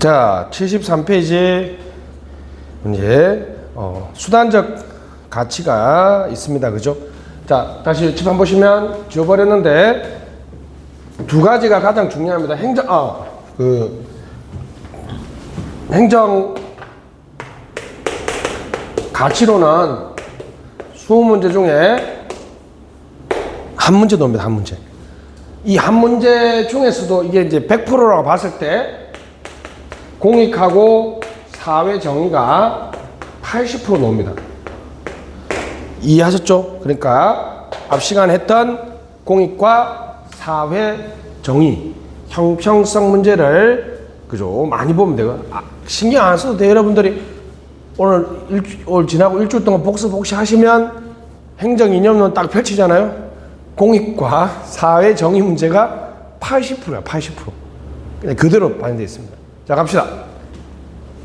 자, 73페이지 문제 수단적 가치가 있습니다. 그죠? 자, 다시 집 한번 보시면 지워버렸는데 두 가지가 가장 중요합니다. 행정 가치로는 20문제 중에 한 문제 나옵니다. 한 문제. 이 한 문제 중에서도 이게 이제 100%라고 봤을 때 공익하고 사회 정의가 80% 나옵니다. 이해하셨죠? 그러니까 앞 시간에 했던 공익과 사회 정의 형평성 문제를 그죠? 많이 보면 돼요. 신경 안 써도 돼요. 여러분들이 오늘 지나고 일주일 동안 복습 하시면 행정 이념론 딱 펼치잖아요. 공익과 사회 정의 문제가 80%야. 80%. 그냥 그대로 반영되어 있습니다. 자, 갑시다.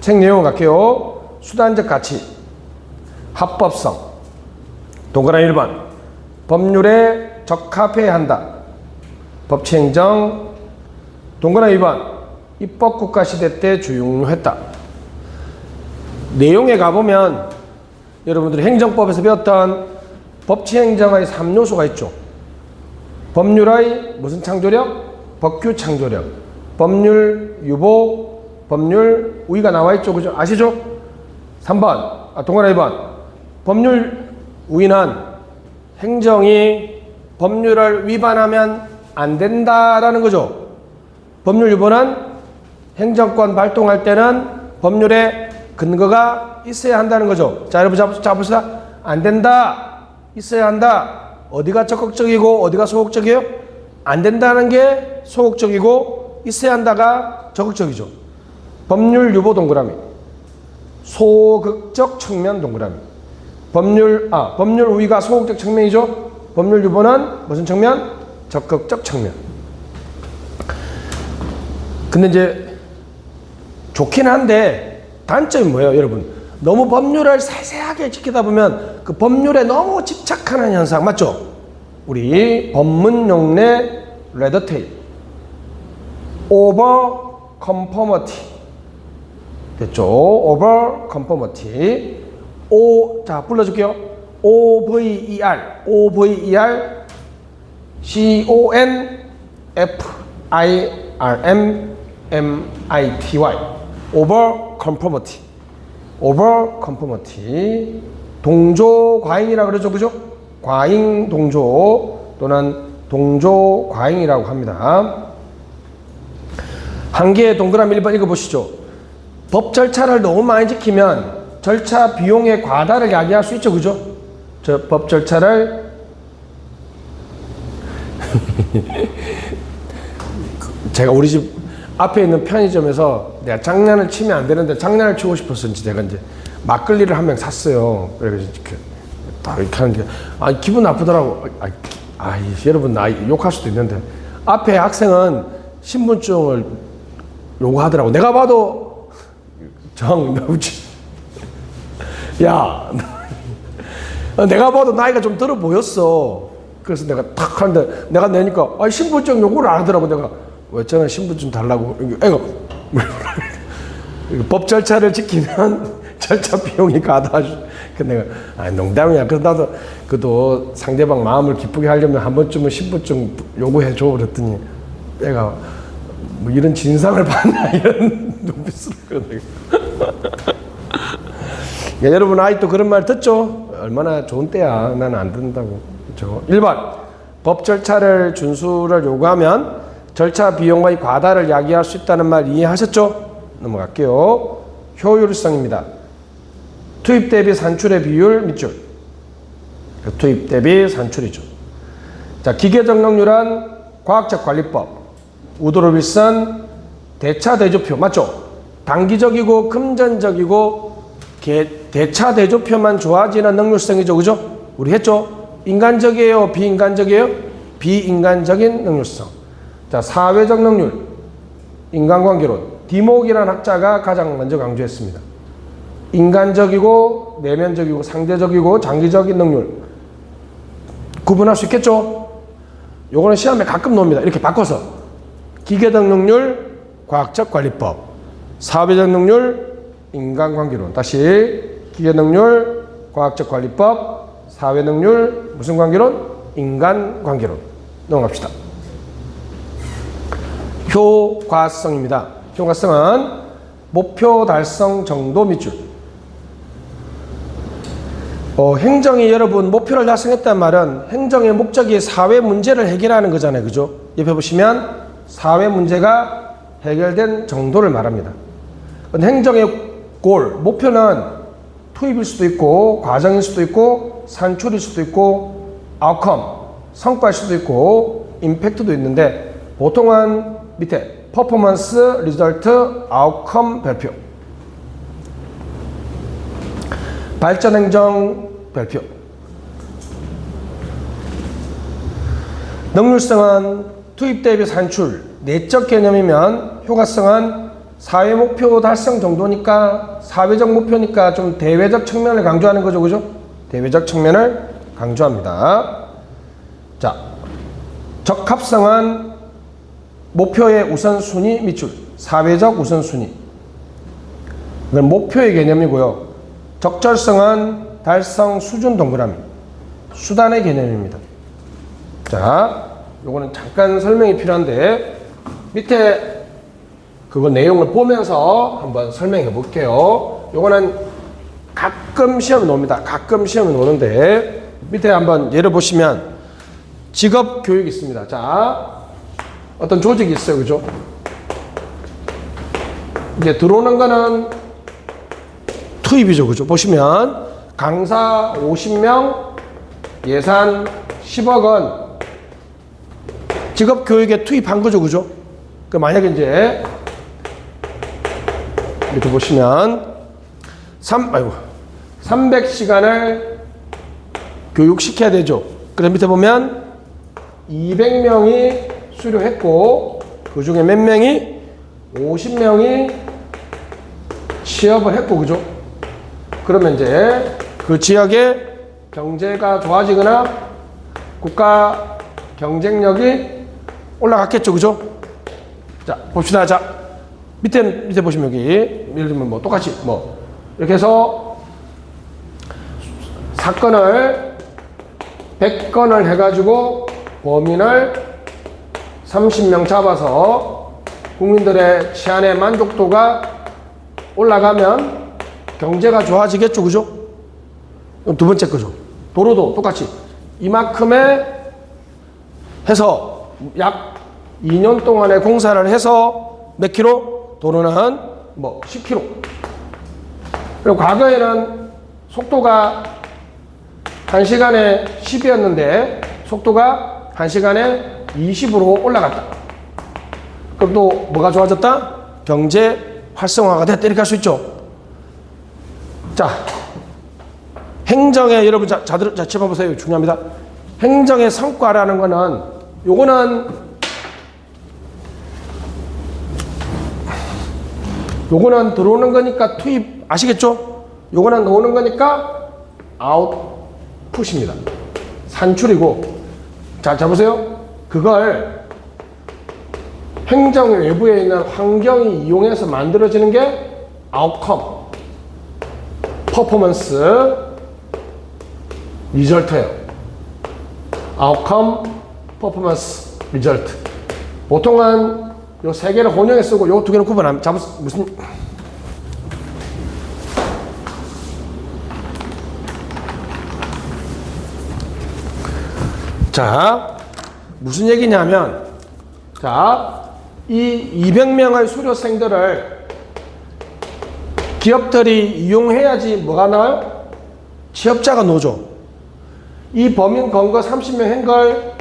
책 내용 갈게요. 수단적 가치, 합법성, 동그라미 1번, 법률에 적합해야 한다. 법치행정, 동그라미 2번, 입법국가 시대 때 주용했다. 내용에 가보면 여러분들이 행정법에서 배웠던 법치행정의 3요소가 있죠. 법률의 무슨 창조력? 법규 창조력. 법률 유보, 법률 우위가 나와 있죠. 그죠? 아시죠? 3번, 동그라미 2번. 법률 우위는 행정이 법률을 위반하면 안 된다라는 거죠. 법률 유보는 행정권 발동할 때는 법률에 근거가 있어야 한다는 거죠. 자, 여러분 잡읍시다. 안 된다. 있어야 한다. 어디가 적극적이고 어디가 소극적이에요? 안 된다는 게 소극적이고 있어야 한다가 적극적이죠. 법률 유보 동그라미. 소극적 측면 동그라미. 법률 우위가 소극적 측면이죠. 법률 유보는 무슨 측면? 적극적 측면. 근데 이제 좋긴 한데 단점이 뭐예요, 여러분? 너무 법률을 세세하게 지키다 보면 그 법률에 너무 집착하는 현상 맞죠? 우리 법문 용례 레더테일 오버 컨퍼머티 됐죠? 오버 컨퍼머티 자 불러줄게요. OVER CONFIRMMITY 오버 컨퍼머티 오버 컨퍼머티 동조 과잉이라고 그러죠. 그죠? 과잉 동조 또는 동조 과잉이라고 합니다. 한 개의 동그라미 1번 읽어보시죠. 법 절차를 너무 많이 지키면 절차 비용의 과다를 야기할 수 있죠. 그죠? 법 절차를 제가 우리 집 앞에 있는 편의점에서 내가 장난을 치면 안 되는데 장난을 치고 싶었는지 내가 이제 막걸리를 한 병 샀어요. 그래가지고 이렇게 딱 이렇게 하는 게 기분 나쁘더라고. 여러분 나 욕할 수도 있는데 앞에 학생은 신분증을 요구하더라고. 내가 봐도 야 내가 봐도 나이가 좀 들어 보였어. 그래서 내가 탁 하는데 내가 내니까 신분증 요구를 안 하더라고. 내가 왜 저는 신분증 달라고 법 절차를 지키면 절차 비용이 가다주. 내가 농담이야. 그래서 나도 그래도 상대방 마음을 기쁘게 하려면 한 번쯤은 신분증 요구해 줘 그랬더니 애가 뭐 이런 진상을 봤나 이런 눈빛으로 여러분 아직도 그런 말 듣죠? 얼마나 좋은 때야. 나는 안 듣는다고. 그렇죠? 1번 법 절차를 준수를 요구하면 절차 비용의 과다를 야기할 수 있다는 말 이해하셨죠? 넘어갈게요. 효율성입니다. 투입 대비 산출의 비율 밑줄. 투입 대비 산출이죠. 자, 기계정령률은 과학적 관리법. 우드로 윌슨 대차 대조표 맞죠? 단기적이고 금전적이고 대차 대조표만 좋아지는 능률성이죠. 그죠? 우리 했죠? 인간적이에요? 비인간적이에요? 비인간적인 능률성. 자, 사회적 능률, 인간관계론. 디목이라는 학자가 가장 먼저 강조했습니다. 인간적이고 내면적이고 상대적이고 장기적인 능률 구분할 수 있겠죠? 요거는 시험에 가끔 나옵니다. 이렇게 바꿔서 기계적 능률, 과학적 관리법. 사회적 능률, 인간관계론. 다시 기계 능률, 과학적 관리법, 사회 능률, 무슨 관계론? 인간관계론. 넘어갑시다. 효과성입니다. 효과성은 목표 달성 정도 밑줄. 행정이 여러분 목표를 달성했단 말은 행정의 목적이 사회 문제를 해결하는 거잖아요. 그죠? 옆에 보시면 사회 문제가 해결된 정도를 말합니다. 행정의 골, 목표는 투입일 수도 있고 과정일 수도 있고 산출일 수도 있고 아웃컴, 성과일 수도 있고 임팩트도 있는데 보통은 밑에 퍼포먼스, 리절트, 아웃컴 별표, 발전 행정 별표. 능률성은 투입 대비 산출, 내적 개념이면 효과성은 사회 목표 달성 정도니까 사회적 목표니까 좀 대외적 측면을 강조하는 거죠. 그죠? 대외적 측면을 강조합니다. 자, 적합성은 목표의 우선순위 밑줄, 사회적 우선순위. 이건 목표의 개념이고요. 적절성은 달성 수준 동그라미, 수단의 개념입니다. 자, 요거는 잠깐 설명이 필요한데 밑에 그거 내용을 보면서 한번 설명해 볼게요. 요거는 가끔 시험에 나옵니다. 가끔 시험에 나오는데 밑에 한번 예를 보시면 직업 교육이 있습니다. 자, 어떤 조직이 있어요. 그죠? 이제 들어오는 거는 투입이죠. 그죠? 보시면 강사 50명, 예산 10억 원 직업 교육에 투입한 거죠. 그죠? 그 만약에 이제 이렇게 보시면 300시간을 교육시켜야 되죠. 그래서 밑에 보면 200명이 수료했고 그 중에 몇 명이 50명이 취업을 했고 그죠? 그러면 이제 그 지역의 경제가 좋아지거나 국가 경쟁력이 올라갔겠죠. 그죠? 자, 봅시다. 자, 밑에 보시면 여기 예를 들면 뭐 똑같이 뭐 이렇게 해서 사건을 100건을 해가지고 범인을 30명 잡아서 국민들의 치안의 만족도가 올라가면 경제가 좋아지겠죠. 그죠? 두 번째 거죠. 도로도 똑같이 이만큼에 해서 약 2년 동안의 공사를 해서 몇 킬로? 도로는 뭐 10킬로. 그리고 과거에는 속도가 1시간에 10이었는데 속도가 1시간에 20으로 올라갔다. 그럼 또 뭐가 좋아졌다? 경제 활성화가 됐다. 이렇게 할 수 있죠. 자, 행정의 여러분 자 짚어보세요. 중요합니다. 행정의 성과라는 거는 요거는 들어오는 거니까 투입 아시겠죠? 요거는 넣는 거니까 아웃풋입니다. 산출이고. 자, 보세요. 그걸 행정 외부에 있는 환경이 이용해서 만들어지는 게 아웃컴, 퍼포먼스, 리절트예요. 아웃컴, 퍼포먼스, 리절트. 보통은 요 세 개를 혼용해 쓰고 요 두 개는 구분하면 무슨 자, 무슨 얘기냐면 자, 이 200명의 수료생들을 기업들이 이용해야지 뭐가 나와요? 취업자가 나오죠. 이 범인 검거 30명 한 걸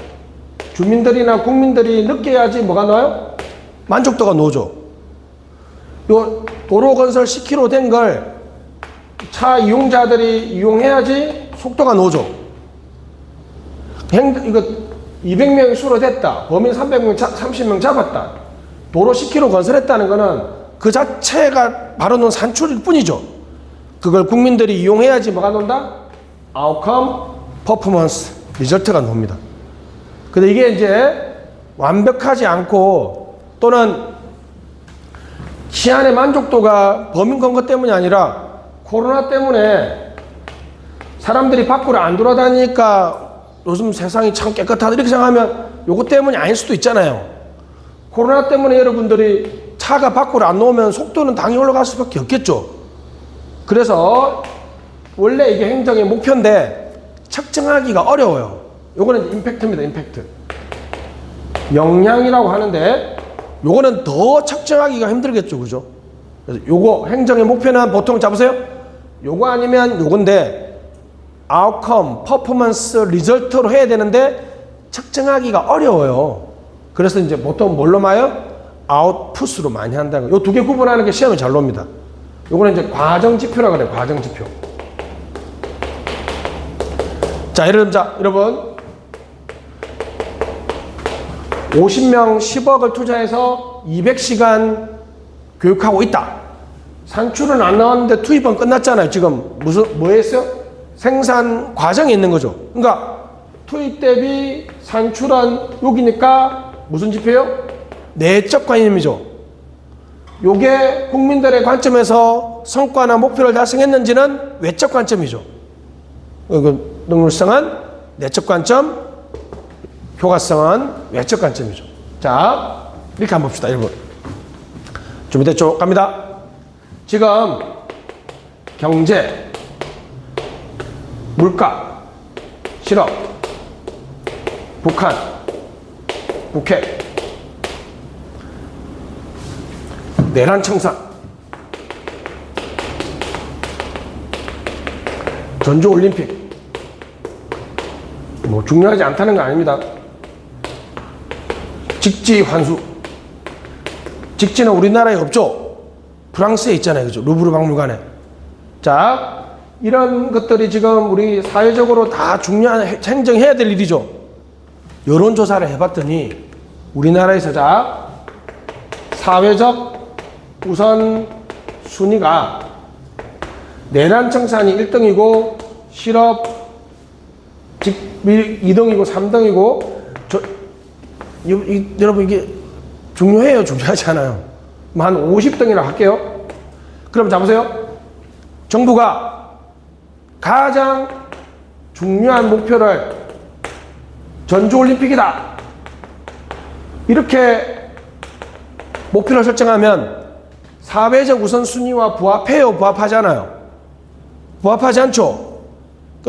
주민들이나 국민들이 느껴야지 뭐가 나와요? 만족도가 나오죠. 요 도로 건설 10km 된 걸 차 이용자들이 이용해야지 속도가 나오죠. 이거 200명이 수료됐다. 범인 30명 잡았다. 도로 10km 건설했다는 거는 그 자체가 바로 산출일 뿐이죠. 그걸 국민들이 이용해야지 뭐가 나온다? 아웃컴, 퍼포먼스, 리절트가 나옵니다. 근데 이게 이제 완벽하지 않고 또는 치안의 만족도가 범인 검거 때문이 아니라 코로나 때문에 사람들이 밖으로 안 돌아다니니까 요즘 세상이 참 깨끗하다 이렇게 생각하면 요거 때문이 아닐 수도 있잖아요. 코로나 때문에 여러분들이 차가 밖으로 안 나오면 속도는 당연히 올라갈 수밖에 없겠죠. 그래서 원래 이게 행정의 목표인데 측정하기가 어려워요. 요거는 임팩트입니다. 임팩트. 영향이라고 하는데 요거는 더 측정하기가 힘들겠죠. 그죠? 그래서 요거 행정의 목표는 보통 잡으세요. 요거 아니면 요건데 outcome, performance, result로 해야 되는데 측정하기가 어려워요. 그래서 이제 보통 뭘로 마요? output으로 많이 한다는 거예요. 요 두 개 구분하는 게 시험에 잘 나옵니다. 요거는 이제 과정지표라고 그래요. 과정지표. 자, 예를 들면, 자, 여러분. 50명 10억을 투자해서 200시간 교육하고 있다. 산출은 안 나왔는데 투입은 끝났잖아요. 지금 뭐 했어요? 생산 과정에 있는 거죠. 그러니까 투입 대비 산출은 여기니까 무슨 지표예요? 내적 관념이죠. 요게 국민들의 관점에서 성과나 목표를 달성했는지는 외적 관점이죠. 능률성은 내적 관점, 효과성은 외적 관점이죠. 자, 이렇게 한번 봅시다, 여러분. 준비됐죠? 갑니다. 지금 경제, 물가, 실업, 북한, 북핵, 내란 청산, 전주올림픽, 뭐 중요하지 않다는 거 아닙니다. 직지 환수. 직지는 우리나라에 없죠. 프랑스에 있잖아요. 그죠? 루브르 박물관에. 자, 이런 것들이 지금 우리 사회적으로 다 중요한 행정해야 될 일이죠. 여론조사를 해봤더니 우리나라에서 자, 사회적 우선 순위가 내란 청산이 1등이고 실업 2등이고 3등이고 여러분 이게 중요해요? 중요하지 않아요? 한 50등이라 할게요. 그럼 잡으세요. 정부가 가장 중요한 목표를 전주올림픽이다. 이렇게 목표를 설정하면 사회적 우선순위와 부합해요? 부합하잖아요? 부합하지 않죠?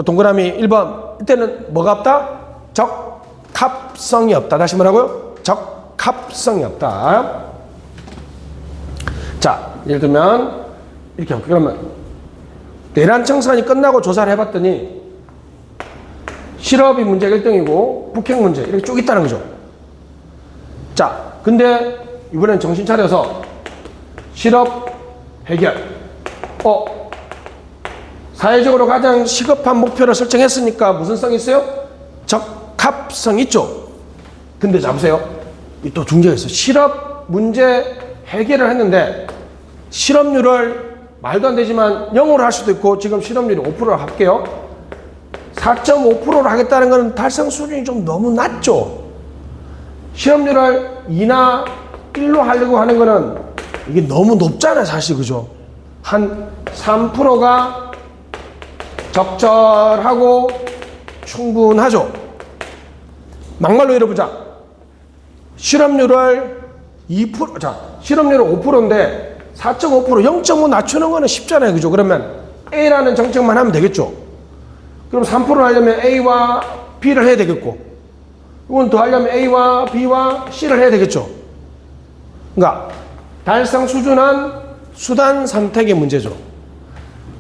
동그라미 1번. 이때는 뭐가 없다? 적합성이 없다. 다시 뭐라고요? 적합성이 없다. 자, 예를 들면 이렇게 할게요. 그러면 내란 청산이 끝나고 조사를 해봤더니 실업이 문제가 1등이고 북핵 문제 이렇게 쭉 있다는 거죠. 자, 근데 이번엔 정신 차려서 실업 해결. 사회적으로 가장 시급한 목표를 설정했으니까 무슨 성이 있어요? 적합성 있죠. 근데 잡으세요. 또 중요가 있어요. 실업 문제 해결을 했는데 실업률을 말도 안 되지만 0으로 할 수도 있고 지금 실업률이 5%로 할게요. 4.5%로 하겠다는 것은 달성 수준이 좀 너무 낮죠. 실업률을 2나 1로 하려고 하는 거는 이게 너무 높잖아요. 사실 그죠. 한 3%가 적절하고 충분하죠. 막말로 열어보자. 실업률을 2%, 자, 실업률은 5%인데 4.5%, 0.5 낮추는 거는 쉽잖아요. 그죠? 그러면 A라는 정책만 하면 되겠죠. 그럼 3%를 하려면 A와 B를 해야 되겠고, 이건 더 하려면 A와 B와 C를 해야 되겠죠. 그러니까 달성 수준은 수단 선택의 문제죠.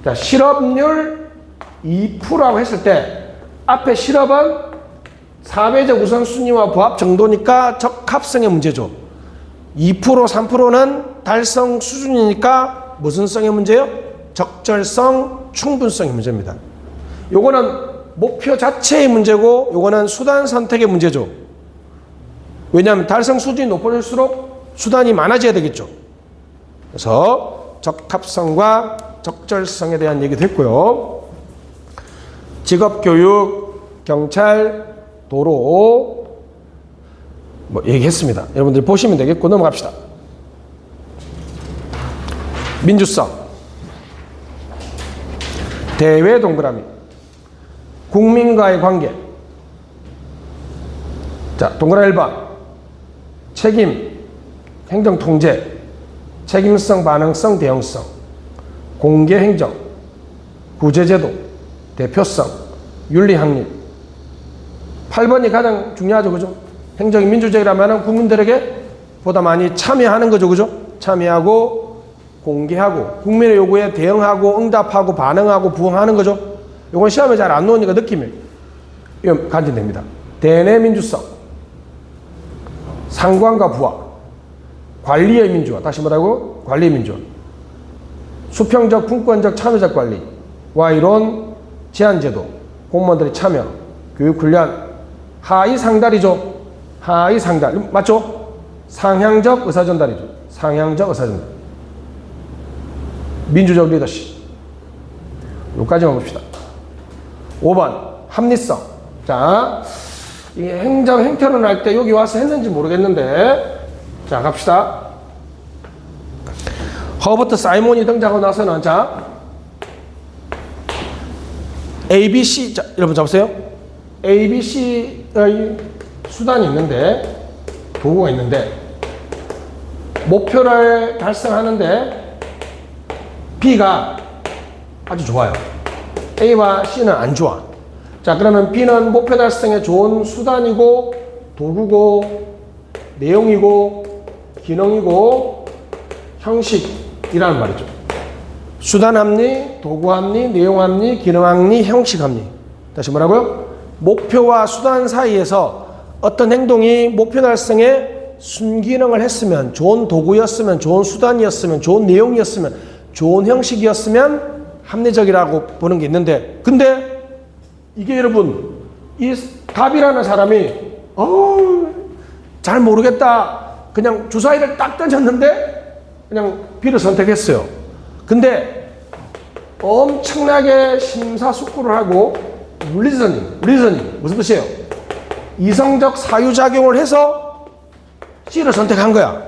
자, 실업률 2%라고 했을 때 앞에 실업은 사회적 우선순위와 부합 정도니까 적합성의 문제죠. 2%, 3%는 달성 수준이니까 무슨 성의 문제예요? 적절성, 충분성의 문제입니다. 요거는 목표 자체의 문제고 요거는 수단 선택의 문제죠. 왜냐하면 달성 수준이 높아질수록 수단이 많아져야 되겠죠. 그래서 적합성과 적절성에 대한 얘기도 했고요. 직업교육, 경찰, 도로 뭐 얘기했습니다. 여러분들 보시면 되겠고 넘어갑시다. 민주성, 대외 동그라미, 국민과의 관계. 자, 동그라미 1번. 책임, 행정 통제, 책임성, 반응성, 대응성, 공개 행정, 구제제도, 대표성, 윤리 확립. 8번이 가장 중요하죠, 그죠? 행정이 민주적이라면 국민들에게 보다 많이 참여하는 거죠, 그죠? 참여하고, 공개하고, 국민의 요구에 대응하고, 응답하고, 반응하고, 부응하는 거죠. 이건 시험에 잘 안 나오니까 느낌이 간증됩니다. 대내 민주성, 상관과 부하, 관리의 민주화. 다시 뭐라고? 관리의 민주화. 수평적, 분권적, 참여적 관리와 이론, 제한제도, 공무원들의 참여, 교육훈련, 하위 상달이죠. 하위 상달. 맞죠? 상향적 의사전달이죠. 상향적 의사전달. 민주적 리더십. 여기까지만 봅시다. 5번. 합리성. 자, 이 행정 행태론 할 때 여기 와서 했는지 모르겠는데, 자, 갑시다. 허버트 사이몬이 등장하고 나서는, 자, ABC, 자, 여러분 잡으세요. ABC의 수단이 있는데, 도구가 있는데, 목표를 달성하는데, B가 아주 좋아요. A와 C는 안 좋아. 자, 그러면 B는 목표 달성에 좋은 수단이고, 도구고, 내용이고, 기능이고, 형식이라는 말이죠. 수단 합리, 도구 합리, 내용 합리, 기능 합리, 형식 합리. 다시 뭐라고요? 목표와 수단 사이에서 어떤 행동이 목표 달성에 순기능을 했으면, 좋은 도구였으면, 좋은 수단이었으면, 좋은 내용이었으면, 좋은 형식이었으면 합리적이라고 보는 게 있는데, 근데 이게 여러분, 이 답이라는 사람이 잘 모르겠다, 그냥 주사위를 딱 던졌는데 그냥 B를 선택했어요. 근데 엄청나게 심사숙고를 하고 리저닝 무슨 뜻이에요? 이성적 사유작용을 해서 C를 선택한 거야.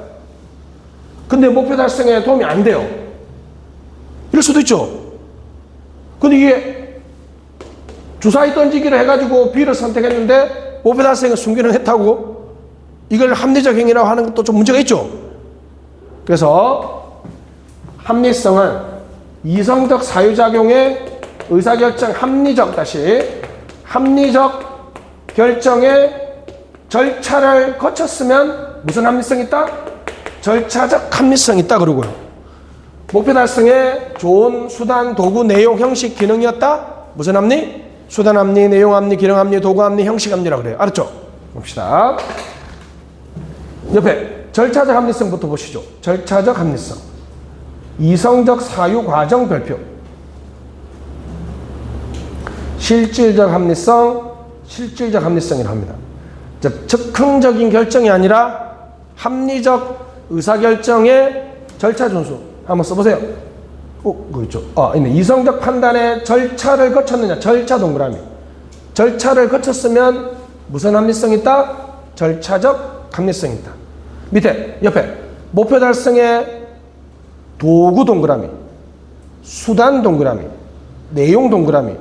근데 목표 달성에 도움이 안 돼요. 이럴 수도 있죠. 근데 이게 주사위 던지기를 해가지고 B를 선택했는데 목표 달성에 순기능 했다고 이걸 합리적 행위라고 하는 것도 좀 문제가 있죠. 그래서 합리성은 이성적 사유작용의 의사결정, 합리적 결정의 절차를 거쳤으면 무슨 합리성이 있다? 절차적 합리성이 있다 그러고요. 목표 달성에 좋은 수단, 도구, 내용, 형식, 기능이었다? 무슨 합리? 수단 합리, 내용 합리, 기능 합리, 도구 합리, 형식 합리라고 그래요. 알았죠? 봅시다. 옆에 절차적 합리성부터 보시죠. 절차적 합리성. 이성적 사유 과정 별표. 실질적 합리성이라고 합니다. 즉흥적인 결정이 아니라 합리적 의사결정의 절차 준수. 한번 써보세요. 그거 있죠. 있네. 이성적 판단의 절차를 거쳤느냐. 절차 동그라미. 절차를 거쳤으면 무슨 합리성이 있다? 절차적 합리성이 있다. 밑에 옆에 목표 달성의 도구 동그라미, 수단 동그라미, 내용 동그라미,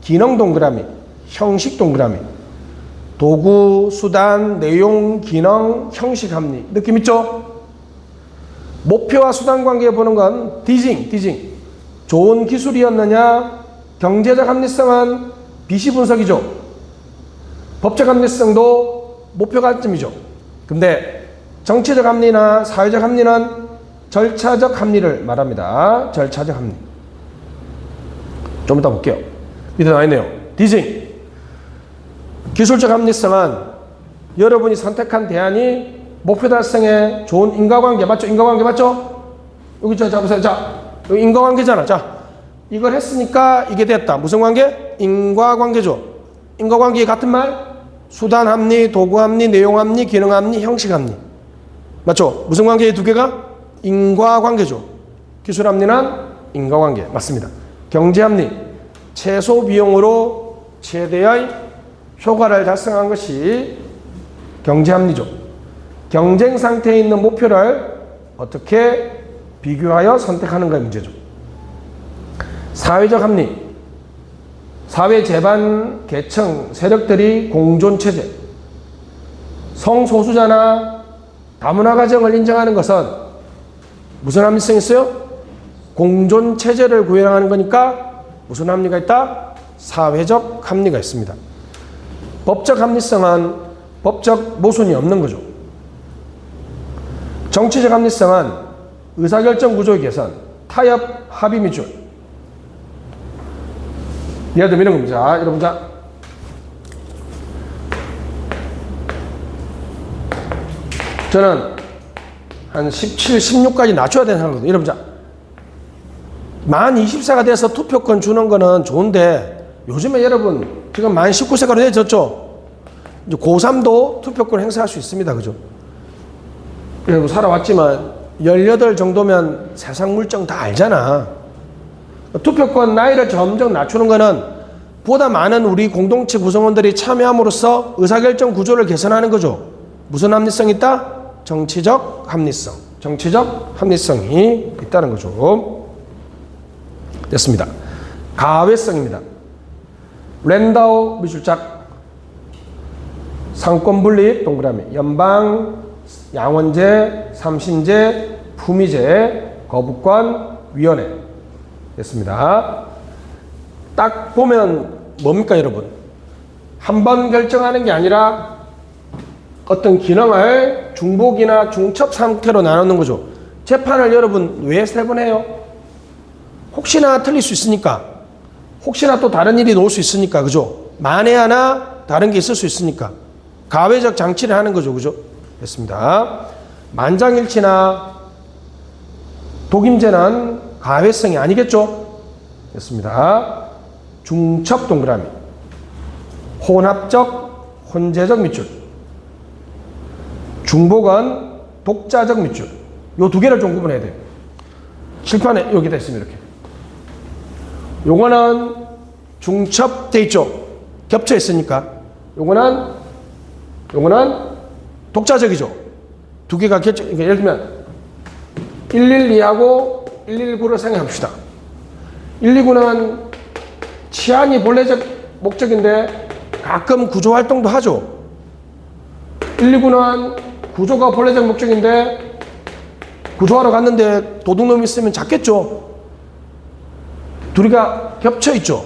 기능 동그라미, 형식 동그라미. 도구, 수단, 내용, 기능, 형식 합리. 느낌 있죠? 목표와 수단 관계 보는 건 디징. 좋은 기술이었느냐? 경제적 합리성은 비시 분석이죠. 법적 합리성도 목표 관점이죠. 근데 정치적 합리나 사회적 합리는 절차적 합리를 말합니다. 절차적 합리. 좀 이따 볼게요. 밑에 나와 있네요. 디징. 기술적 합리성은 여러분이 선택한 대안이 목표 달성에 좋은 인과관계 맞죠? 인과관계 맞죠? 여기 잡으세요. 자, 여기 인과관계잖아. 자, 이걸 했으니까 이게 됐다. 무슨 관계? 인과관계죠. 인과관계 같은 말? 수단 합리, 도구 합리, 내용 합리, 기능 합리, 형식 합리. 맞죠? 무슨 관계의 두 개가? 인과관계죠. 기술 합리는 인과관계. 맞습니다. 경제 합리. 최소 비용으로 최대의 효과를 달성한 것이 경제 합리죠. 경쟁 상태에 있는 목표를 어떻게 비교하여 선택하는가의 문제죠. 사회적 합리, 사회 재반 계층 세력들이 공존체제, 성소수자나 다문화 가정을 인정하는 것은 무슨 합리성이 있어요? 공존체제를 구현하는 거니까 무슨 합리가 있다? 사회적 합리가 있습니다. 법적 합리성은 법적 모순이 없는 거죠. 정치적 합리성은 의사결정 구조의 개선, 타협, 합의 미줄. 예를 들면 이런 겁니다. 자, 여러분, 자. 저는 한 17, 16까지 낮춰야 되는 생각이거든요. 여러분, 자. 만 20세가 돼서 투표권 주는 거는 좋은데 요즘에 여러분 지금 만 19세가 되졌죠? 이제 고3도 투표권 행사할 수 있습니다. 그죠? 여러분 살아왔지만 18 정도면 세상 물정 다 알잖아. 투표권 나이를 점점 낮추는 거는 보다 많은 우리 공동체 구성원들이 참여함으로써 의사결정 구조를 개선하는 거죠. 무슨 합리성이 있다? 정치적 합리성. 정치적 합리성이 있다는 거죠. 됐습니다. 가외성입니다. 랜다우 미술작 상권 분립 동그라미 연방 양원제 삼신제 품위제 거부권 위원회 됐습니다. 딱 보면 뭡니까 여러분? 한 번 결정하는 게 아니라 어떤 기능을 중복이나 중첩 상태로 나누는 거죠. 재판을 여러분 왜 세 번 해요? 혹시나 틀릴 수 있으니까, 혹시나 또 다른 일이 나올 수 있으니까, 그죠? 만에 하나 다른 게 있을 수 있으니까 가외적 장치를 하는 거죠. 그죠? 됐습니다. 만장일치나 독임제는 가외성이 아니겠죠? 됐습니다. 중첩 동그라미 혼합적 혼재적 밑줄, 중복은 독자적 밑줄. 요 두 개를 좀 구분해야 돼요. 칠판에 여기다 있습니다. 이렇게. 요거는 중첩돼 있죠. 겹쳐 있으니까. 요거는 독자적이죠. 두 개가 겹쳐. 그러니까 예를 들면 112하고 119를 생각합시다. 119는 치안이 본래적 목적인데 가끔 구조 활동도 하죠. 119는 구조가 본래적 목적인데 구조하러 갔는데 도둑놈이 있으면 잡겠죠. 둘이가 겹쳐 있죠.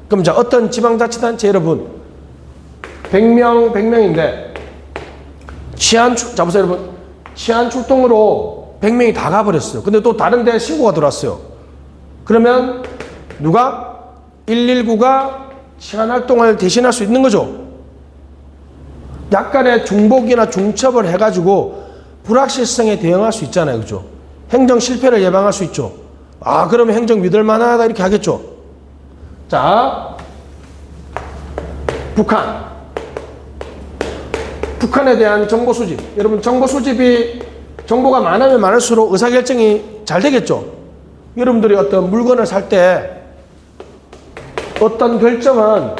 그럼 자, 어떤 지방자치단체 여러분 100명인데 자 보세요 여러분. 치안 출동으로 100명이 다 가버렸어요. 근데 또 다른 데 신고가 들어왔어요. 그러면 누가? 119가 치안 활동을 대신할 수 있는 거죠. 약간의 중복이나 중첩을 해가지고 불확실성에 대응할 수 있잖아요. 그죠? 행정 실패를 예방할 수 있죠. 아, 그러면 행정 믿을만하다 이렇게 하겠죠. 자, 북한에 대한 정보 수집. 여러분 정보 수집이 정보가 많으면 많을수록 의사결정이 잘 되겠죠. 여러분들이 어떤 물건을 살 때 어떤 결정은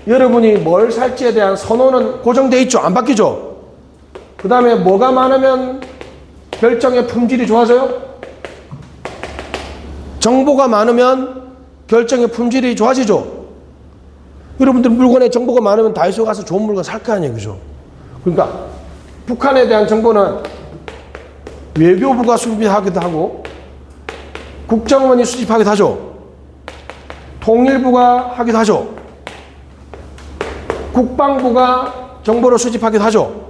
여러분이 뭘 살지에 대한 선호는 고정되어 있죠. 안 바뀌죠. 그 다음에 뭐가 많으면 결정의 품질이 좋아져요? 정보가 많으면 결정의 품질이 좋아지죠. 여러분들 물건에 정보가 많으면 다이소 가서 좋은 물건 살 거 아니에요. 그죠? 그러니까 북한에 대한 정보는 외교부가 수집하기도 하고 국정원이 수집하기도 하죠. 통일부가 하기도 하죠. 국방부가 정보를 수집하기도 하죠.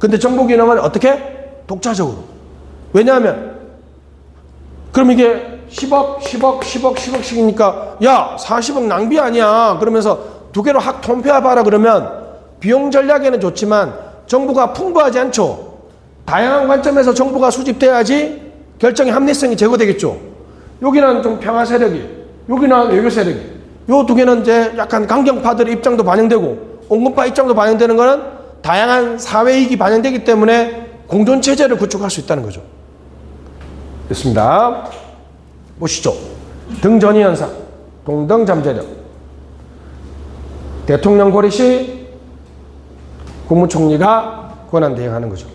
근데 정보 기능은 어떻게? 독자적으로. 왜냐하면 그럼 이게 10억씩이니까 야 40억 낭비 아니야 그러면서 두 개로 확 통폐합하라 그러면 비용 전략에는 좋지만 정보가 풍부하지 않죠. 다양한 관점에서 정보가 수집돼야지 결정의 합리성이 제고되겠죠. 여기는 좀 평화 세력이, 여기는 외교 세력이, 요 두 개는 이제 약간 강경파들의 입장도 반영되고 온건파 입장도 반영되는 거는 다양한 사회이익이 반영되기 때문에 공존체제를 구축할 수 있다는 거죠. 됐습니다. 보시죠. 등전이 현상, 동등 잠재력. 대통령 고리 시 국무총리가 권한 대행하는 거죠.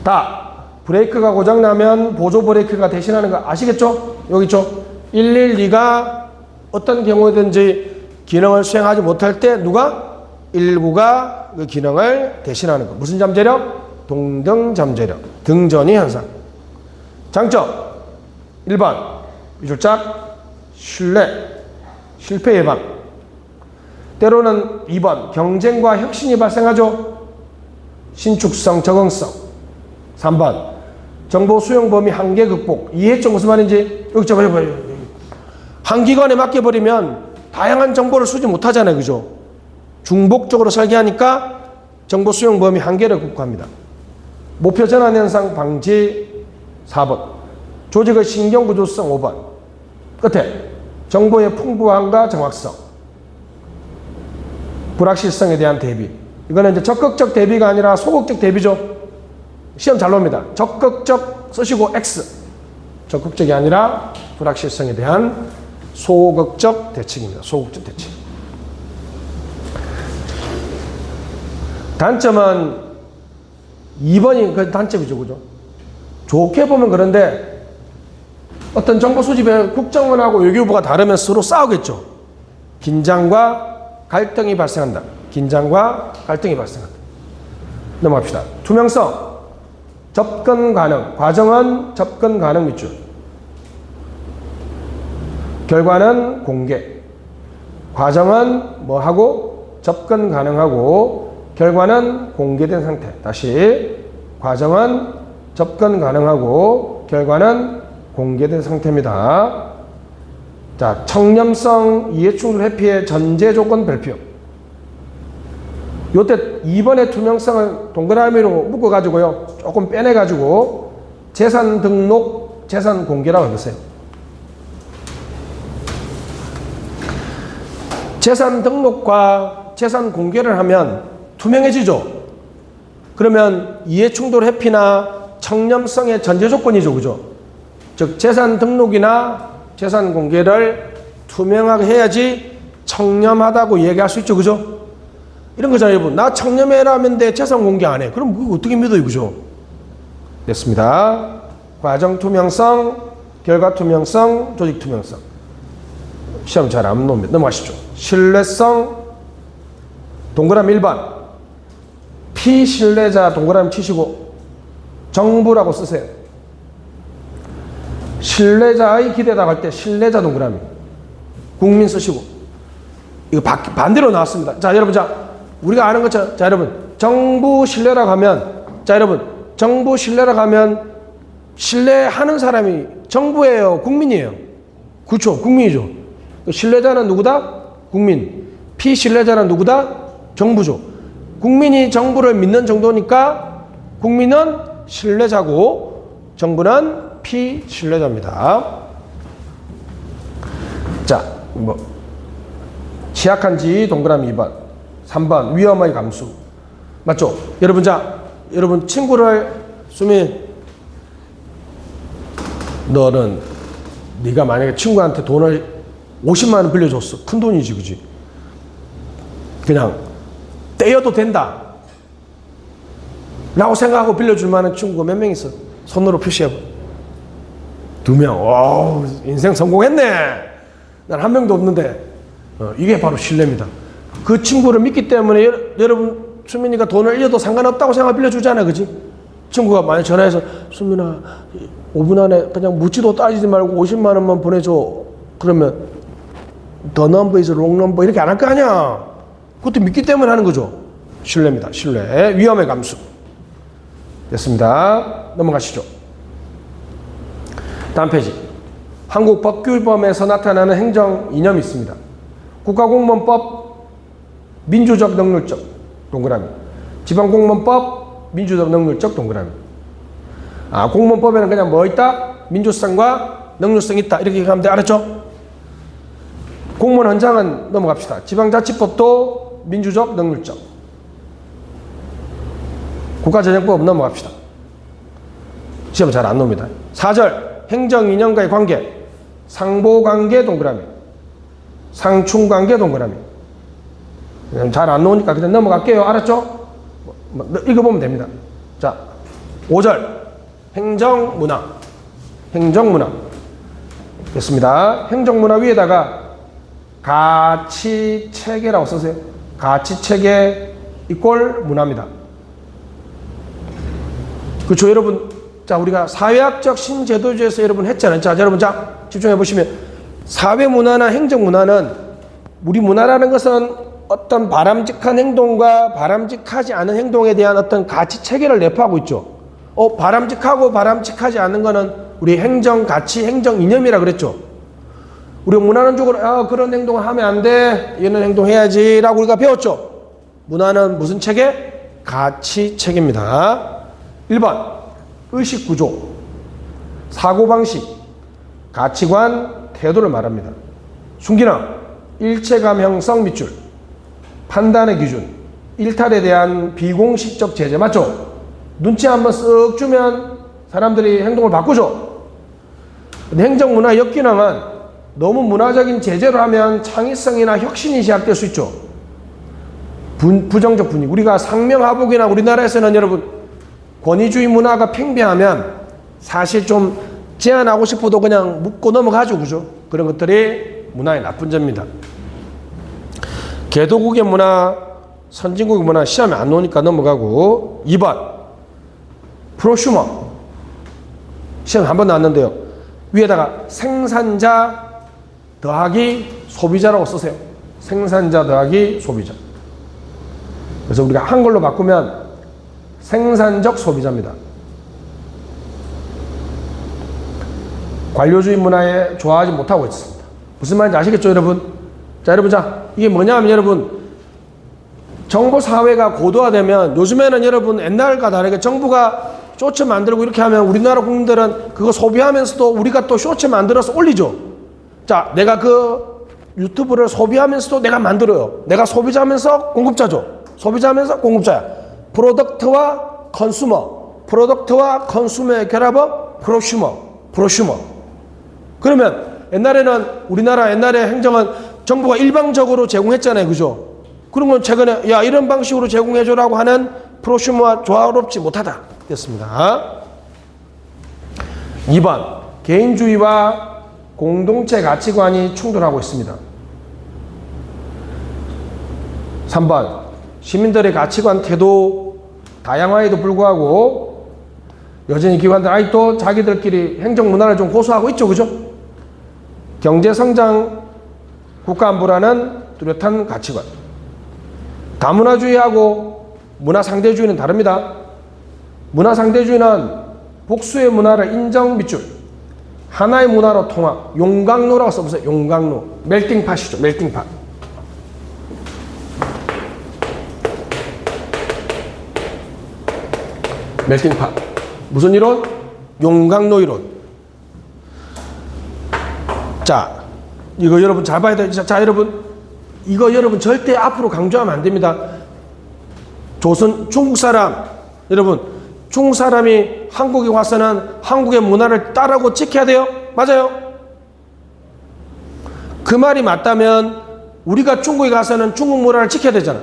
다 브레이크가 고장나면 보조 브레이크가 대신하는 거 아시겠죠? 여기 있죠? 112가 어떤 경우든지 기능을 수행하지 못할 때 누가? 119가 그 기능을 대신하는 거. 무슨 잠재력? 동등 잠재력. 등전이 현상. 장점 1번 위줄작 신뢰 실패 예방. 때로는 2번 경쟁과 혁신이 발생하죠. 신축성 적응성. 3번 정보 수용 범위 한계 극복. 이해했죠? 무슨 말인지? 여기 잡아봐요. 한 기관에 맡겨버리면 다양한 정보를 수집 못하잖아요. 그죠? 중복적으로 설계하니까 정보 수용 범위 한계를 극복합니다. 목표 전환 현상 방지 4번. 조직의 신경 구조성 5번. 끝에 정보의 풍부함과 정확성. 불확실성에 대한 대비. 이거는 이제 적극적 대비가 아니라 소극적 대비죠. 시험 잘 나옵니다. 적극적 쓰시고 X. 적극적이 아니라 불확실성에 대한 소극적 대책입니다. 소극적 대책. 단점은 2번이 그 단점이죠. 그죠? 좋게 보면 그런데 어떤 정보 수집에 국정원하고 외교부가 다르면 서로 싸우겠죠. 긴장과 갈등이 발생한다. 긴장과 갈등이 발생한다. 넘어갑시다. 투명성. 접근 가능. 과정은 접근 가능 밑줄. 결과는 공개. 과정은 뭐하고? 접근 가능하고 결과는 공개된 상태. 다시 과정은 접근 가능하고 결과는 공개된 상태입니다. 자, 청렴성 이해충돌 회피의 전제 조건 발표. 요때 2번의 투명성을 동그라미로 묶어가지고요. 조금 빼내가지고 재산 등록, 재산 공개라고 해보세요. 재산 등록과 재산 공개를 하면 투명해지죠. 그러면 이해충돌 회피나 청렴성의 전제 조건이죠. 그죠? 즉 재산 등록이나 재산 공개를 투명하게 해야지 청렴하다고 얘기할 수 있죠. 그죠? 이런 거잖아요, 여러분. 나 청렴해라면데 재산 공개 안 해. 그럼 그거 어떻게 믿어요, 그죠? 됐습니다. 과정 투명성, 결과 투명성, 조직 투명성. 시험 잘 안 나옵니다. 넘어가시죠. 신뢰성, 동그라미 1번. 피신뢰자 동그라미 치시고 정부라고 쓰세요. 신뢰자의 기대다 할 때 신뢰자 동그라미. 국민 쓰시고. 이거 반대로 나왔습니다. 자, 여러분, 자, 우리가 아는 것처럼, 자, 여러분, 정부 신뢰라고 하면, 자, 여러분, 정부 신뢰라고 하면, 신뢰하는 사람이 정부예요? 국민이에요? 그렇죠. 국민이죠. 신뢰자는 누구다? 국민. 피신뢰자는 누구다? 정부죠. 국민이 정부를 믿는 정도니까 국민은 신뢰자고 정부는 피신뢰자입니다. 자, 뭐 취약한지 동그라미 2번. 3번 위험의 감수. 맞죠? 여러분, 자, 여러분 친구를 수민, 너는 네가 만약에 친구한테 돈을 50만 원 빌려줬어. 큰 돈이지, 그지? 그냥 떼어도 된다 라고 생각하고 빌려줄 만한 친구가 몇 명 있어? 손으로 표시해봐. 2명. 와, 인생 성공했네. 난 한 명도 없는데. 이게 바로 신뢰입니다. 그 친구를 믿기 때문에 여러분 수민이가 돈을 잃어도 상관없다고 생각하고 빌려주잖아, 그지? 친구가 만약 전화해서 수민아 5분 안에 그냥 묻지도 따지지 말고 50만 원만 보내줘. 그러면 the number is wrong number 이렇게 안 할 거 아니야. 그것도 믿기 때문에 하는 거죠. 신뢰입니다. 신뢰. 위험의 감수. 됐습니다. 넘어가시죠. 다음 페이지. 한국 법규범에서 나타나는 행정 이념이 있습니다. 국가공무원법 민주적 능률적 동그라미. 지방공무원법 민주적 능률적 동그라미. 아, 공무원법에는 그냥 뭐 있다? 민주성과 능률성이 있다. 이렇게 얘기하면 돼. 알았죠? 공무원 현장은 넘어갑시다. 지방자치법도 민주적 능률적. 국가재정법 넘어갑시다. 시험 잘 안 나옵니다. 4절 행정이념과의 관계. 상보관계 동그라미. 상충관계 동그라미. 잘 안 나오니까 그냥 넘어갈게요. 알았죠? 읽어보면 됩니다. 자, 5절 행정문화. 행정문화. 됐습니다. 행정문화 위에다가 가치체계라고 쓰세요. 가치체계 이꼴 문화입니다. 그렇죠, 여러분. 자, 우리가 사회학적 신제도주의에서 여러분 했잖아요. 자, 여러분, 자, 집중해 보시면 사회문화나 행정문화는 우리 문화라는 것은 어떤 바람직한 행동과 바람직하지 않은 행동에 대한 어떤 가치체계를 내포하고 있죠. 바람직하고 바람직하지 않은 거는 우리 행정 가치, 행정 이념이라 그랬죠. 우리 문화는 쪽으로 그런 행동을 하면 안 돼. 이런 행동해야지 라고 우리가 배웠죠. 문화는 무슨 체계? 가치 체계입니다. 1번 의식구조, 사고방식, 가치관, 태도를 말합니다. 순기능, 일체감 형성 밑줄, 판단의 기준, 일탈에 대한 비공식적 제재. 맞죠? 눈치 한번 쓱 주면 사람들이 행동을 바꾸죠. 근데 행정문화 역기능은 너무 문화적인 제재로 하면 창의성이나 혁신이 시작될 수 있죠. 부정적 분위기. 우리가 상명하복이나 우리나라에서는 여러분 권위주의 문화가 팽배하면 사실 좀 제한하고 싶어도 그냥 묻고 넘어가죠. 그죠? 그런 것들이 문화의 나쁜 점입니다. 개도국의 문화, 선진국의 문화 시험에 안 나오니까 넘어가고. 2번 프로슈머. 시험에 한 번 나왔는데요. 위에다가 생산자 더하기 소비자라고 쓰세요. 생산자 더하기 소비자. 그래서 우리가 한글로 바꾸면 생산적 소비자입니다. 관료주의 문화에 좋아하지 못하고 있습니다. 무슨 말인지 아시겠죠, 여러분? 자, 여러분, 자, 이게 뭐냐면 여러분, 정보사회가 고도화되면 요즘에는 여러분 옛날과 다르게 정부가 쇼츠 만들고 이렇게 하면 우리나라 국민들은 그거 소비하면서도 우리가 또 쇼츠 만들어서 올리죠. 자, 내가 그 유튜브를 소비하면서도 내가 만들어요. 내가 소비자면서 공급자죠. 소비자면서 공급자야. 프로덕트와 컨슈머, 프로덕트와 컨슈머의 결합은 프로슈머. 그러면 옛날에는 우리나라 옛날에 행정은 정부가 일방적으로 제공했잖아요. 그죠? 그런 건 최근에 야 이런 방식으로 제공해줘라고 하는 프로슈머와 조화롭지 못하다 됐습니다. 2번 개인주의와 공동체 가치관이 충돌하고 있습니다. 3번 시민들의 가치관 태도 다양화에도 불구하고 여전히 기관들 아직도 자기들끼리 행정문화를 좀 고수하고 있죠. 그죠? 경제성장 국가안보라는 뚜렷한 가치관. 다문화주의하고 문화상대주의는 다릅니다. 문화상대주의는 복수의 문화를 인정 밑줄, 하나의 문화로 통합, 용광로라고 써보세요. 용광로. 멜팅팟이죠. 멜팅팟. 멜팅팟. 무슨 이론? 용광로 이론. 자, 이거 여러분 잘 봐야 돼요. 자, 여러분. 이거 여러분 절대 앞으로 강조하면 안 됩니다. 중국 사람, 여러분, 중국 사람이 한국에 와서는 한국의 문화를 따르고 지켜야 돼요? 맞아요? 그 말이 맞다면 우리가 중국에 가서는 중국 문화를 지켜야 되잖아.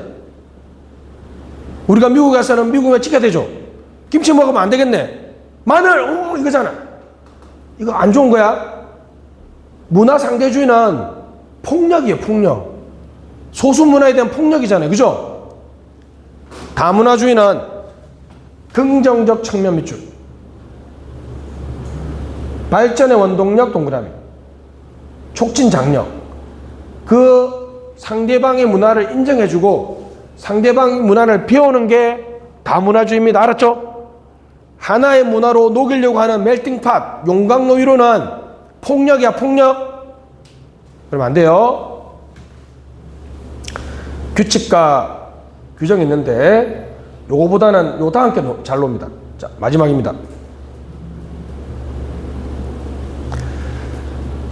우리가 미국에 가서는 미국 문화 지켜야 되죠. 김치 먹으면 안 되겠네. 마늘, 이거잖아. 이거 안 좋은 거야. 문화 상대주의는 폭력이에요, 폭력. 소수 문화에 대한 폭력이잖아요. 그죠? 다문화주의는 긍정적 측면 밑줄. 발전의 원동력 동그라미. 촉진 장력. 그 상대방의 문화를 인정해주고 상대방의 문화를 배우는 게 다문화주의입니다. 알았죠? 하나의 문화로 녹이려고 하는 멜팅팟, 용광로 위로는 폭력이야, 폭력. 그러면 안 돼요. 규칙과 규정이 있는데 요거보다는 요 다음 게 잘 놉니다. 자, 마지막입니다.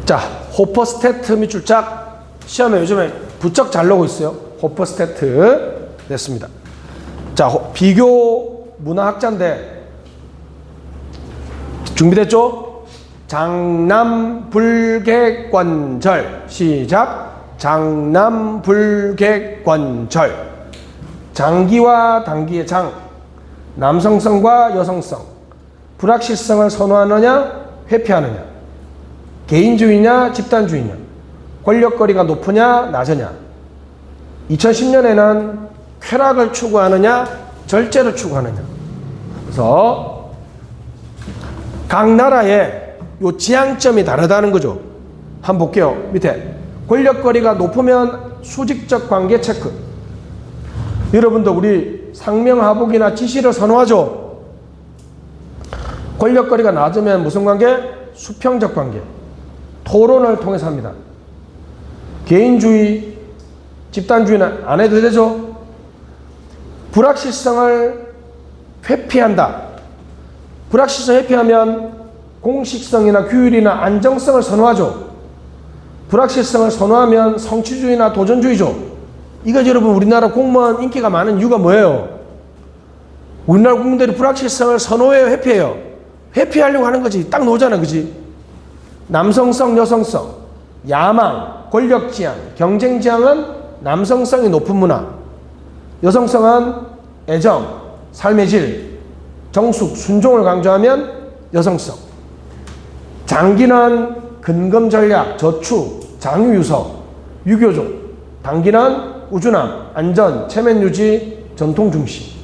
자, 호퍼스테트 밑줄짝 시험에 요즘에 부쩍 잘 나오고 있어요. 호퍼스테트 냈습니다. 자, 비교 문화학자인데 준비됐죠? 장남불객관절 시작. 장남불객관절. 장기와 단기의 장, 남성성과 여성성, 불확실성을 선호하느냐 회피하느냐, 개인주의냐 집단주의냐, 권력거리가 높으냐 낮으냐. 2010년에는 쾌락을 추구하느냐 절제를 추구하느냐. 그래서 각 나라의 요 지향점이 다르다는 거죠. 한번 볼게요. 밑에 권력거리가 높으면 수직적 관계 체크. 여러분도 우리 상명하복이나 지시를 선호하죠. 권력거리가 낮으면 무슨 관계? 수평적 관계. 토론을 통해서 합니다. 개인주의, 집단주의는 안 해도 되죠. 불확실성을 회피한다. 불확실성 회피하면 공식성이나 규율이나 안정성을 선호하죠. 불확실성을 선호하면 성취주의나 도전주의죠. 이거 여러분 우리나라 공무원 인기가 많은 이유가 뭐예요? 우리나라 국민들이 불확실성을 선호해요, 회피해요? 회피하려고 하는 거지. 딱 나오잖아, 그지? 남성성, 여성성, 야망, 권력지향, 경쟁지향은 남성성이 높은 문화, 여성성은 애정, 삶의 질, 정숙, 순종을 강조하면 여성성. 장기는 근검 전략, 저축, 장유 유서, 유교종. 단기는 우주남, 안전, 체면 유지, 전통 중시.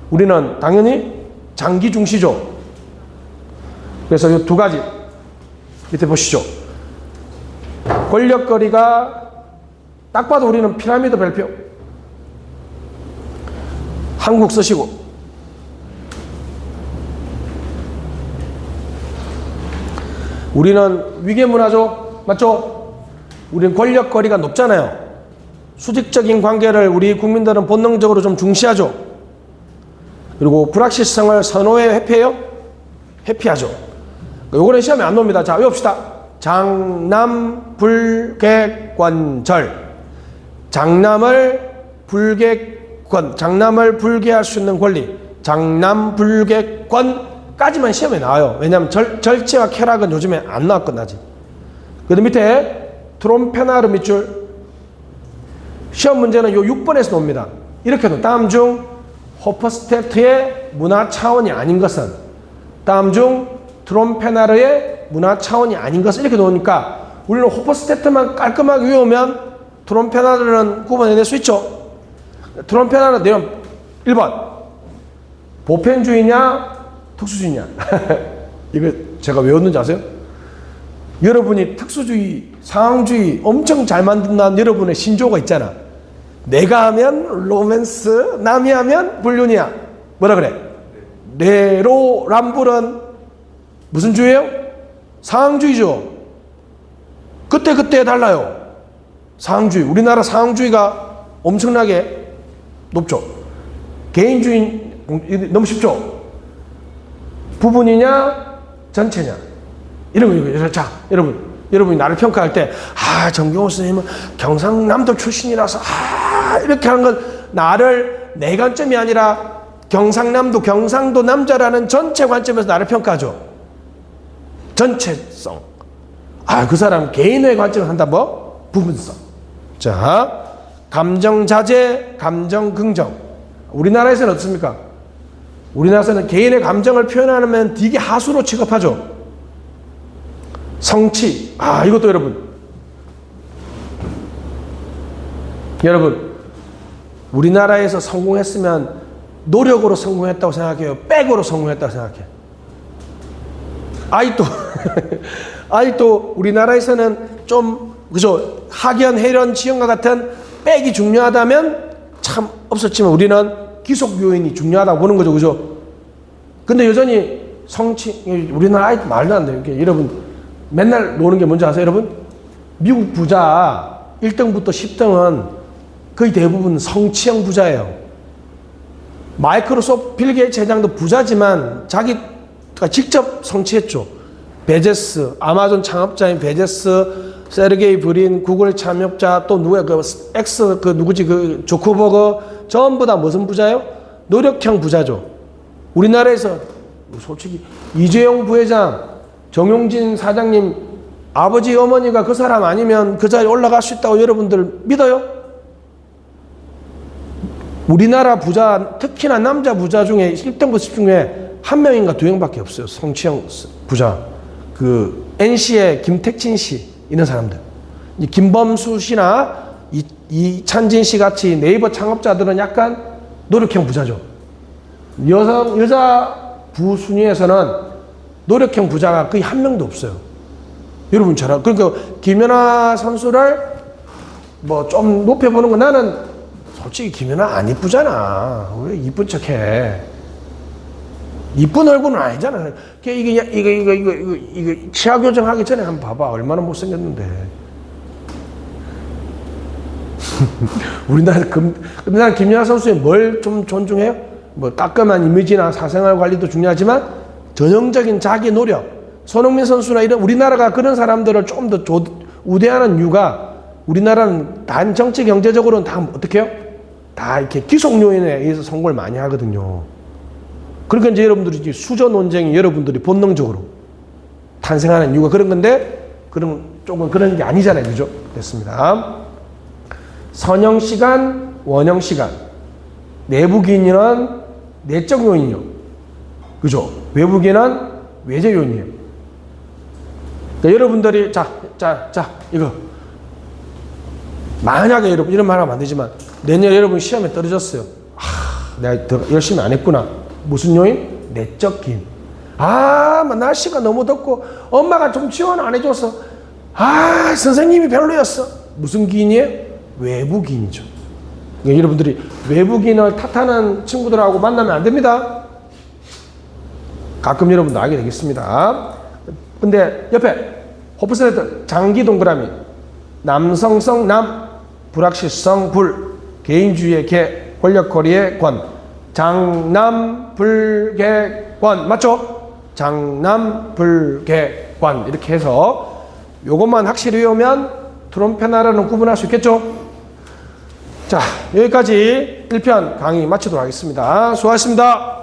우리는 당연히 장기 중시죠. 그래서 이 두 가지 밑에 보시죠. 권력거리가 딱 봐도 우리는 피라미드 별표. 한국 쓰시고. 우리는 위계문화죠. 맞죠? 우리는 권력거리가 높잖아요. 수직적인 관계를 우리 국민들은 본능적으로 좀 중시하죠. 그리고 불확실성을 선호해 회피해요? 회피하죠. 요거는 시험에 안 나옵니다. 자, 외웁시다. 장남불개권절. 장남을 불개할 수 있는 권리. 장남불개권까지만 시험에 나와요. 왜냐하면 절제와 쾌락은 요즘에 안 나왔거든 아직. 그 밑에 트롬페나르 밑줄. 시험 문제는 요 6번에서 나옵니다. 이렇게도 다음 중 호퍼스테트의 문화 차원이 아닌 것은, 다음 중 트롬페나르의 문화 차원이 아닌 것은, 이렇게 나오니까 우리는 호퍼스테트만 깔끔하게 외우면 트롬페나르는 구분해낼 수 있죠. 트롬페나르 내용 1번 보편주의냐 특수주의냐. 이거 제가 외웠는지 아세요? 여러분이 특수주의, 상황주의 엄청 잘 만든다는 여러분의 신조어가 있잖아. 내가 하면 로맨스, 남이 하면 불륜이야. 뭐라 그래? 네로람불은 무슨 주의예요? 상황주의죠. 그때 달라요. 상황주의. 우리나라 상황주의가 엄청나게 높죠. 개인주의 너무 쉽죠. 부분이냐 전체냐 이런 거. 자, 여러분이 나를 평가할 때, 정경호 선생님은 경상남도 출신이라서 이렇게 하는 건 나를 내 관점이 아니라 경상도 남자라는 전체 관점에서 나를 평가하죠. 전체성. 그 사람 개인의 관점을 한다. 뭐? 부분성. 자, 감정 자제, 감정 긍정. 우리나라에서는 어떻습니까? 우리나라에서는 개인의 감정을 표현하면 되게 하수로 취급하죠. 성취. 이것도 여러분 우리나라에서 성공했으면 노력으로 성공했다고 생각해요? 백으로 성공했다고 생각해요? 아직도 우리나라에서는 좀 그죠? 학연, 해련, 지연과 같은 백이 중요하다면 참 없었지만 우리는 기속 요인이 중요하다고 보는 거죠. 그죠? 근데 여전히 성취, 우리나라 아직 말도 안 돼요. 여러분 맨날 노는 게 뭔지 아세요, 여러분? 미국 부자 1등부터 10등은 거의 대부분 성취형 부자예요. 마이크로소프트 빌 게이츠 회장도 부자지만 자기가 직접 성취했죠. 베제스, 아마존 창업자인 베제스, 세르게이 브린, 구글 참여자, 또 누구야, 조커버거, 전부 다 무슨 부자예요? 노력형 부자죠. 우리나라에서 솔직히 이재용 부회장, 정용진 사장님 아버지 어머니가 그 사람 아니면 그 자리에 올라갈 수 있다고 여러분들 믿어요? 우리나라 부자, 특히나 남자 부자 중에 1등부터 10등 중에 한 명인가 두 명밖에 없어요. 성취형 부자. 그 NC의 김택진 씨 이런 사람들. 이 김범수 씨나 이찬진 씨 같이 네이버 창업자들은 약간 노력형 부자죠. 여자 부순위에서는 노력형 부자가 거의 한 명도 없어요. 여러분 잘 그러니까 김연아 선수를 뭐 좀 높여보는 거 나는 솔직히 김연아 안 이쁘잖아. 왜 이쁜 척해? 이쁜 얼굴은 아니잖아. 이거 치아 교정하기 전에 한번 봐봐. 얼마나 못생겼는데. 우리나라 김연아 선수의 뭘 좀 존중해요? 뭐 깔끔한 이미지나 사생활 관리도 중요하지만 전형적인 자기 노력. 손흥민 선수나 이런 우리나라가 그런 사람들을 좀 더 우대하는 이유가 우리나라는 단 정치 경제적으로는 다 어떻게 해요? 다 이렇게 기속 요인에 의해서 성공을 많이 하거든요. 그러니까 이제 여러분들이 수저 논쟁이 여러분들이 본능적으로 탄생하는 이유가 그런 건데 그럼 조금 그런 게 아니잖아요. 그죠? 됐습니다. 선형 시간, 원형 시간. 내부 기인은 내적 요인이요. 그죠? 외부 기인은 외적 요인이에요. 그러니까 여러분들이 이거 만약에 여러분 이런 말 하면 안 되지만 내년에 여러분 시험에 떨어졌어요. 내가 더 열심히 안 했구나. 무슨 요인? 내적 기인. 날씨가 너무 덥고 엄마가 좀 지원 안 해줘서 선생님이 별로였어. 무슨 기인이에요? 외부 기인이죠. 그러니까 여러분들이 외부 기인을 탓하는 친구들하고 만나면 안 됩니다. 가끔 여러분도 알게 되겠습니다. 근데 옆에 호프세트 장기 동그라미 남성성 남 불확실성 불 개인주의의 개 권력거리의 권 장남불개권 맞죠? 장남불개권 이렇게 해서 요것만 확실히 외우면 트럼페나라는 구분할 수 있겠죠? 자 여기까지 1편 강의 마치도록 하겠습니다. 수고하셨습니다.